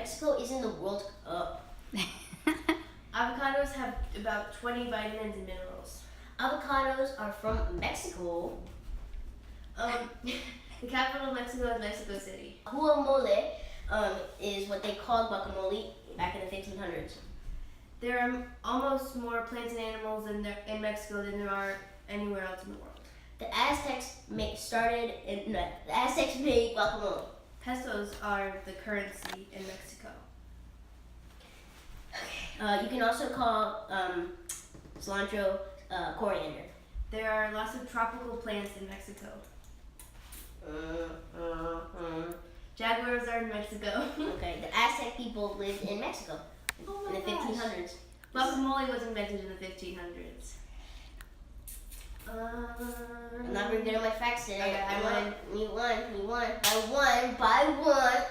Mexico is in the World Cup. Avocados have about 20 vitamins and minerals. Avocados are from Mexico. The capital of Mexico is Mexico City. Guacamole is what they called guacamole back in the 1500s. There are almost more plants and animals in Mexico than there are anywhere else in the world. The Aztecs made guacamole. Pesos are the currency in Mexico. You can also call cilantro coriander. There are lots of tropical plants in Mexico. Jaguars are in Mexico. Okay, the Aztec people lived in Mexico in the 1500s. Guacamole was invented in the 1500s. I'm not very good at my facts today. Okay, You won. I won by one.